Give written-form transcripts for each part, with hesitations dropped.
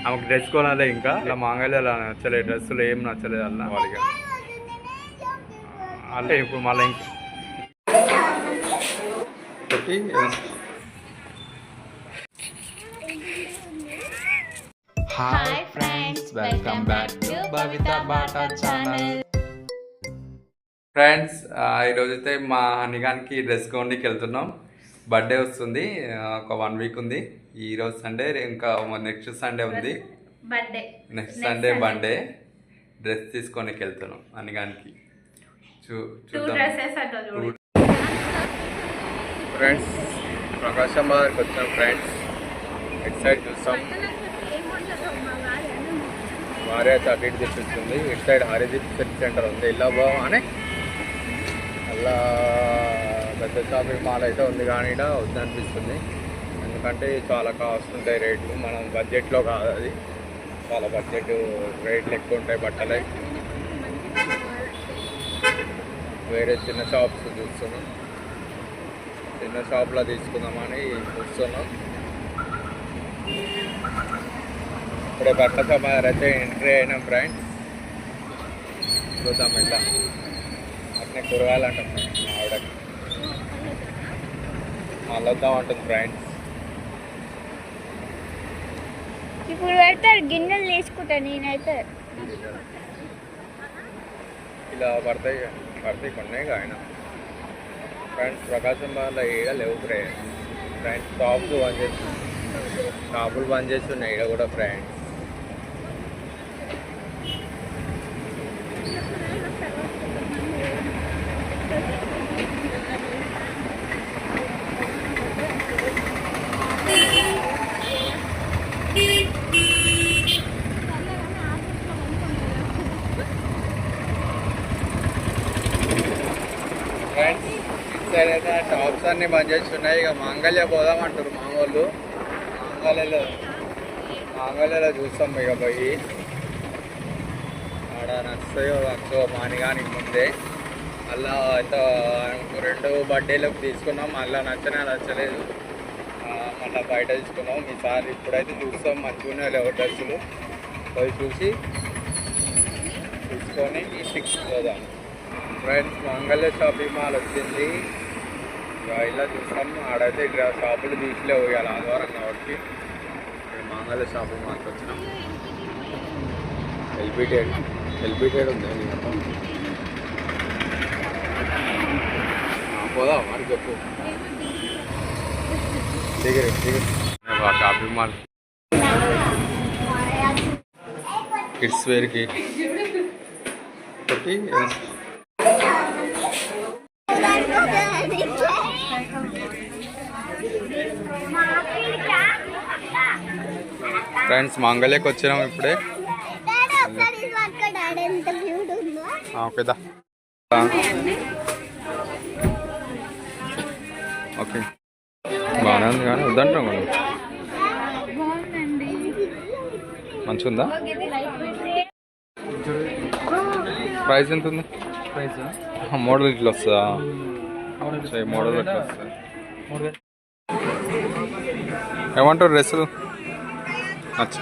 ఆమెకు డ్రెస్ కొనాలి ఇంకా ఇలా మాంగళ్య అలా నచ్చలేదు, డ్రెస్సులు ఏం నచ్చలేదు అలా వాళ్ళకి. అలా ఇప్పుడు మళ్ళీ ఇంకా hi friends, welcome back to Bhavitha Bata channel. Friends ఈరోజైతే మా హనీగానికి డ్రెస్ కొనడానికి వెళ్తున్నాం. బర్త్డే వస్తుంది, ఒక 1 వీక్ ఉంది. ఈరోజు సండే, ఇంకా నెక్స్ట్ సండే ఉంది birthday. Next Sunday birthday. Dress తీసుకోనికి వెళ్తున్నాం హనీగానికి. ఫ్రెండ్స్ ప్రకాశం బాదర్కి వచ్చాం ఫ్రెండ్స్. ఇటు సైడ్ చూస్తాం భార్య చాక్లెట్ తెప్పిస్తుంది. ఇటు సైడ్ హరిదీప్ సెట్ సెంటర్ ఉంది, ఇలా బాగానే అలా పెద్ద షాపింగ్ మాల్ అయితే ఉంది, కానీ ఇక్కడ వద్దనిపిస్తుంది. ఎందుకంటే చాలా కాస్ట్ ఉంటాయి రేట్లు, మనం బడ్జెట్లో కాదు అది. చాలా బడ్జెట్ రేట్లు ఎక్కువ ఉంటాయి బట్టలు. వేరే చిన్న షాప్స్ చూస్తున్నాం, చిన్న షాప్లో తీసుకుందామని చూస్తున్నాం. ఇప్పుడే బట్టల షాప్ అయితే ఎంట్రీ అయినాం ఫ్రెండ్స్. చూద్దాం ఇట్లా అట్నే కూరగాయలు అంటాం ఆవిడకి, మళ్ళీ వద్దాం అంటుంది ఫ్రెండ్స్. ఇప్పుడు పెడతారు గిన్నెలు తీసుకుంటా నేనైతే. ఇలా పడతాయి కొన్నాయి ఆయన ఫ్రెండ్స్. ప్రకాశం వాళ్ళ ఈడ లేవు ఫ్రెండ్స్. షాపులు బంద్ చేసి ఉన్నాయి ఈడ కూడా ఫ్రెండ్స్. అయితే షాప్స్ అన్నీ బంద్ చేసి ఉన్నాయి. ఇక మాంగళ్య పోదామంటారు మా వాళ్ళు. మాంగళ్యలో చూస్తాం ఇక పోయి, ఆడ నచ్చో మానిగానికి ముందే. అలా అయితే 2 బర్త్డేలకు తీసుకున్నాం, మళ్ళీ నచ్చలేదు. మళ్ళీ బయట తీసుకున్నాం ఈసారి. ఇప్పుడైతే చూస్తాం మంచిగానే లేవు డ్రెస్సులు, పోయి చూసి తీసుకొని 6 పోదాం ఫ్రెండ్స్. మంగళ్య షాపింగ్ మాల్ వచ్చింది, ఇలా చూస్తాం. ఆడైతే ఇక్కడ షాపులు తీసిలే పోయాలి ఆదివారం కాబట్టి. ఇక్కడ మంగళ్య షాపింగ్ మాల్కి వచ్చినాం. ఎల్బిటెడ్ ఉంది పోదా మరి చెప్పు. షాపింగ్ మాల్ కిడ్స్ వేర్కి ఒకటి. ఫ్రెండ్స్ మంగళకి వచ్చినాం ఇప్పుడే. ఓకేదా ఓకే బాగానే ఉంది, కానీ వద్దంటాం కదా. మంచిగా ఉందా? ప్రైస్ ఎంత ఉంది? ప్రైస్ మోడల్ ఇట్లా వస్తుందా? మోడల్ ఇట్లా వస్తుంది. ఏమంటారు డ్రెస్సులు? నచ్చ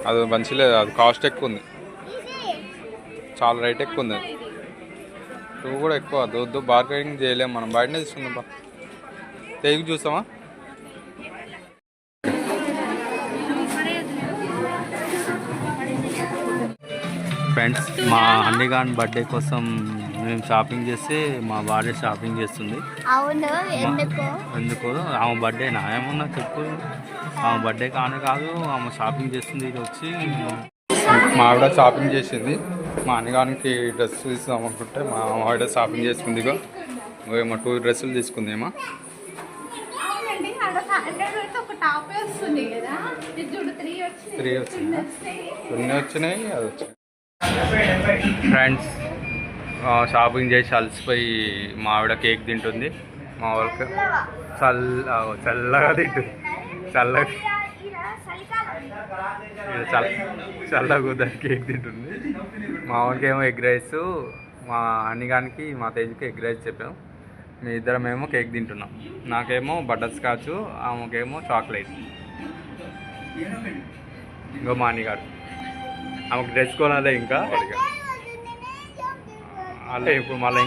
అది మంచిలేదు, అది కాస్ట్ ఎక్కువ ఉంది, చాలా రేట్ ఎక్కువ ఉంది. నువ్వు కూడా ఎక్కువ వద్దు, బార్గెనింగ్ చేయలేము మనం, బయటనే తీసుకుందాం. తెగి చూసామా? ఫ్రెండ్స్ మా హనీగాన్ బర్త్డే కోసం మేము షాపింగ్ చేస్తే మా భార్య షాపింగ్ చేస్తుంది. అవును, ఎందుకు? ఆమె బర్త్డే నా ఏమన్నా చెప్పు. ఆమె బర్త్డే కానే కాదు, ఆమె షాపింగ్ చేస్తుంది. ఇది వచ్చి మా ఆవిడ షాపింగ్ చేసింది. మా హనీగానికి డ్రెస్ తీసుకుందాం అనుకుంటే మా ఆవిడ షాపింగ్ చేసుకుంది. ఏమో 2 డ్రెస్సులు తీసుకుందేమో. 3 వచ్చినాయి, అది వచ్చినాయి. ఫ్రెండ్స్ షాపింగ్ చేసి అలసిపోయి మా ఆవిడ కేక్ తింటుంది. మా వాళ్ళకి చల్లగా తింటుంది, చల్లగా కుదరని కేక్ తింటుంది. మా వాడికి ఏమో ఎగ్ రైస్, మా హనీగానికి మా తేజ్కి ఎగ్ రైస్ చెప్పాము. మీ ఇద్దరమేమో కేక్ తింటున్నాం. నాకేమో బటర్ స్కాచ్, ఆమెకేమో చాక్లెట్. ఇంకో మాని గారు ఆమెకు డ్రెస్ కొనాలి ఇంకా అలా ఇప్పుడు మళ్ళీ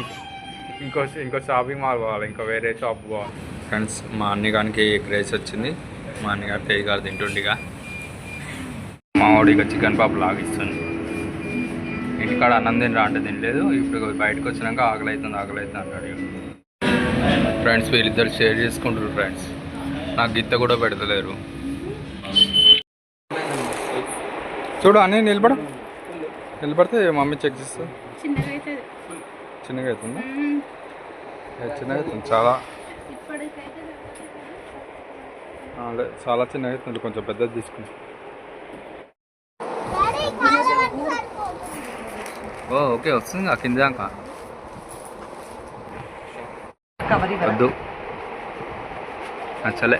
ఇంకో షాపింగ్ మాల్ పోవాలి, ఇంకో వేరే షాప్ పోవాలి. ఫ్రెండ్స్ మా అన్నగారికి గ్రేస్ వచ్చింది. మా అన్నగారు తేజ్ గారు తింటుండిగా మా వాడిగా చికెన్ పాపు లాగిస్తుంది. ఇంటికాడ అన్నం తినరా అంటే తినలేదు. ఇప్పుడు బయటకు వచ్చినాక ఆకలి అవుతుంది అంటాడు. ఫ్రెండ్స్ వీళ్ళిద్దరు షేర్ చేసుకుంటారు. ఫ్రెండ్స్ నాకు గిత్త కూడా పెడతలేరు. చూడు అన్నీ నిలబడితే మమ్మీ చెక్ చేస్తా. చిన్నగా అవుతుందా? చిన్నగా అవుతుంది చాలా చాలా చిన్నగా అవుతుంది. కొంచెం పెద్దది తీసుకుని. ఓకే వస్తుంది ఆ కింద దాకా వద్దు నచ్చలే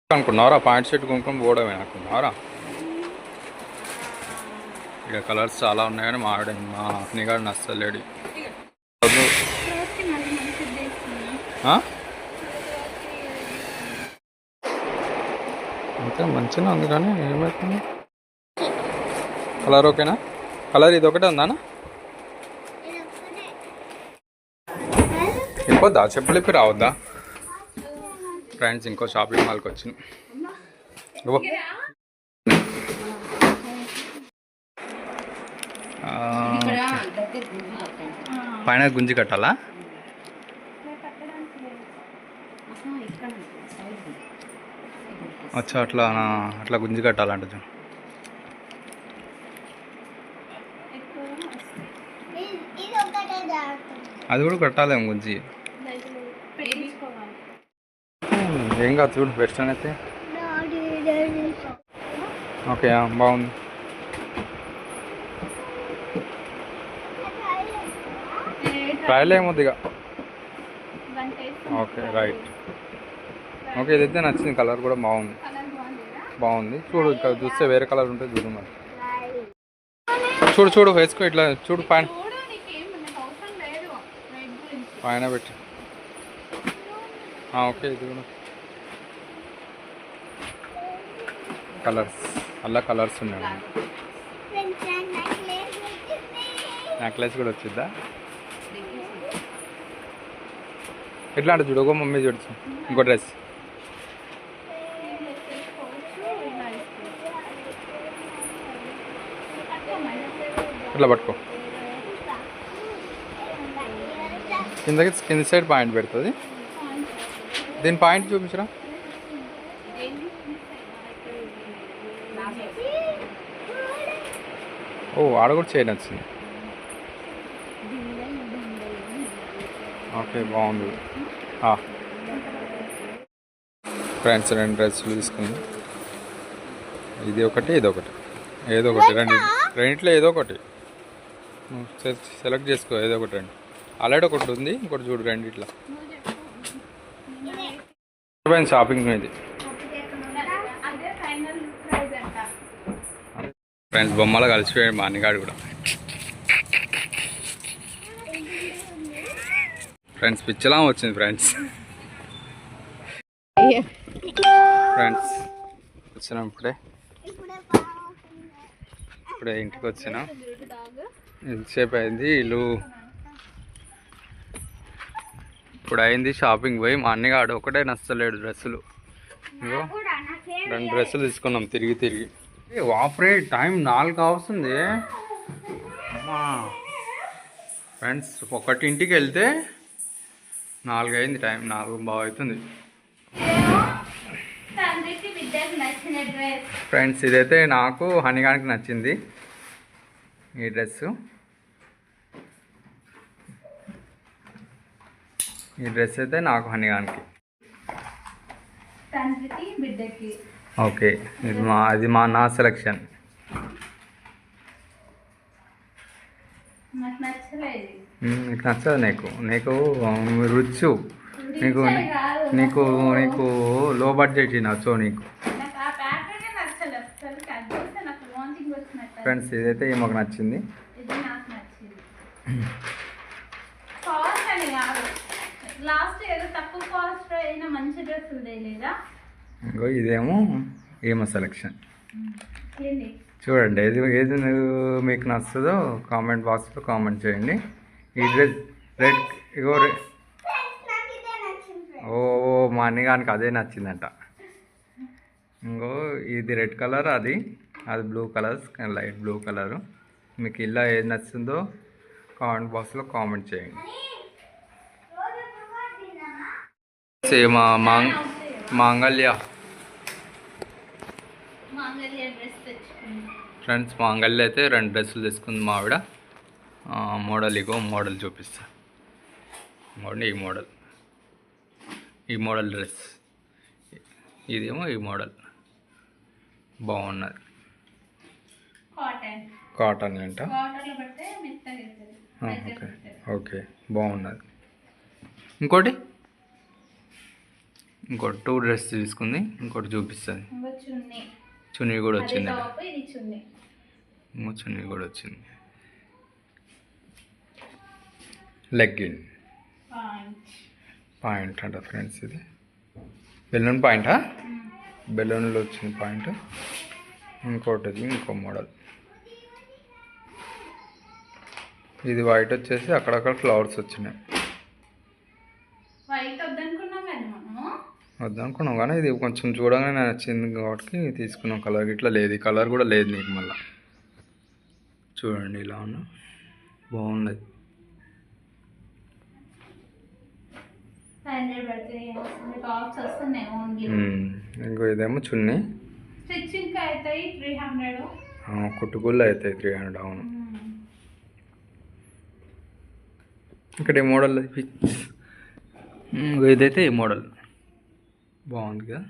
అనుకున్నారా? పాయింట్ షర్ట్ కొనుక్కొని పోవడమే అనుకున్నారా? ఇక కలర్స్ చాలా ఉన్నాయి కానీ మా అన్నగాడు నచ్చలేడు. అంతే మంచిగా ఉంది కానీ ఏమవుతుంది? కలర్ ఓకేనా? కలర్ ఇది ఒకటే ఉందా? ఇప్పొద్దా? చెప్పులు ఇప్పి రావద్దా? ఫ్రెండ్స్ ఇంకో షాపింగ్ మాల్కి వచ్చింది. పైన గుంజి కట్టాలా? అచ్చా అట్లా గుంజి కట్టాలంట. అది కూడా కట్టాలేమో గుంజి. ఏం కాదు చూడు వెస్ట్రన్ అయితే ఓకే బాగుంది. ట్రయల్ ఏమొద్దు ఇక. Okay right. ఓకే ఇదైతే నచ్చింది. కలర్ కూడా బాగుంది. చూడు ఇక్కడ చూస్తే వేరే కలర్ ఉంటుంది చూడు. మరి చూడు వేసుకో ఇట్లా చూడు పైన పెట్టి. ఓకే ఇది కూడా కలర్స్ ఉన్నాయి. నెక్లెస్ కూడా వచ్చిద్దా? ఎట్లా అంటే చూడు మమ్మీ చూడచ్చు. ఇంకో డ్రెస్ ఇట్లా పట్టుకో. కింద సైడ్ పాయింట్ పెడుతుంది. దీని పాయింట్ చూపించరా? ఆడ కూడా చేయని వచ్చింది. ఓకే బాగుంది. ఫ్రెండ్స్ 2 డ్రెస్సులు తీసుకుంది. ఇది ఒకటి ఏదో ఒకటి రెండిట్లో ఏదో ఒకటి సెలెక్ట్ చేసుకో. ఏదో ఒకటి రండి. ఆల్రెడీ ఒకటి ఉంది, ఇంకోటి చూడు రండి. ఇట్లా షాపింగ్ ఇది. ఫ్రెండ్స్ బొమ్మలో కలిసిపోయాడు మా అన్నగాడు కూడా. ఫ్రెండ్స్ పిచ్చలా వచ్చింది. ఫ్రెండ్స్ వచ్చినాం ఇప్పుడే ఇంటికి వచ్చినాం. ఎంతసేపు అయింది ఇప్పుడు అయింది షాపింగ్ పోయి. మా అన్నగాడు ఒకటే నచ్చలేడు డ్రెస్సులు. ఇగో 2 డ్రెస్సులు తీసుకున్నాం తిరిగి. వాపరే టైం 4 అవుతుంది. అమ్మా ఫ్రెండ్స్ ఒకటింటికి వెళ్తే 4 అయింది. టైం 4 బాగా అవుతుంది. ఫ్రెండ్స్ ఇదైతే నాకు హనీగానికి నచ్చింది ఈ డ్రెస్. అయితే నాకు హనీగానికి. ఓకే ఇది నా సెలెక్షన్. నీకు నచ్చదు. నీకు రుచు నీకు లో బడ్జెట్ నచ్చో నీకు. ఫ్రెండ్స్ ఇదైతే మాకు నచ్చింది. లాస్ట్ ఏదో తక్కువ కాస్ట్ అయినా మంచి డ్రెస్సులు లేదా ఇంకో ఇదేమో ఏమో సెలెక్షన్. చూడండి ఏది మీకు నచ్చుతుందో కామెంట్ బాక్స్లో కామెంట్ చేయండి. ఈ డ్రెస్ రెడ్ ఇగో ఓ మా అన్నగానికి అదే నచ్చిందంట. ఇంకో ఇది రెడ్ కలర్, అది blue colours, light blue colour. మీకు ఇలా ఏది నచ్చిందో కామెంట్ బాక్స్లో కామెంట్ చేయండి. మా మాంగళ్య ఫ్రెండ్స్, మాంగళ్య అయితే 2 డ్రెస్సులు తీసుకుంది మా ఆవిడ. మోడల్ ఇగో మోడల్ చూపిస్తా. ఈ మోడల్ డ్రెస్, ఇదేమో ఈ మోడల్ బాగున్నది. కాటన్ అంట. ఓకే బాగున్నది. ఇంకోటి 2 డ్రెస్ తీసుకుంది. ఇంకోటి చూపిస్తుంది. చున్నీ కూడా వచ్చింది. చున్నీ కూడా వచ్చింది. లెగ్గిన్ పాయింట్ అంట ఫ్రెండ్స్. ఇది బెలూన్ పాయింటా? బెలూన్లో వచ్చింది పాయింట్. ఇంకోటి ఇంకో మోడల్. ఇది వైట్ వచ్చేసి అక్కడక్కడ ఫ్లవర్స్ వచ్చినాయి. వద్దనుకున్నాం కానీ ఇది కొంచెం చూడగానే నచ్చింది కాబట్టి తీసుకున్నాం. కలర్ ఇట్లా లేదు, ఈ కలర్ కూడా లేదు నీకు. మళ్ళీ చూడండి ఇలా ఉన్నా బాగున్నది. ఇంకో ఇదేమో చున్నీ. కుట్టుగుళ్ళు అవుతాయి 300. అవును. ఇక్కడ ఈ మోడల్ ఇదైతే ఈ మోడల్ బాగుంది కదా.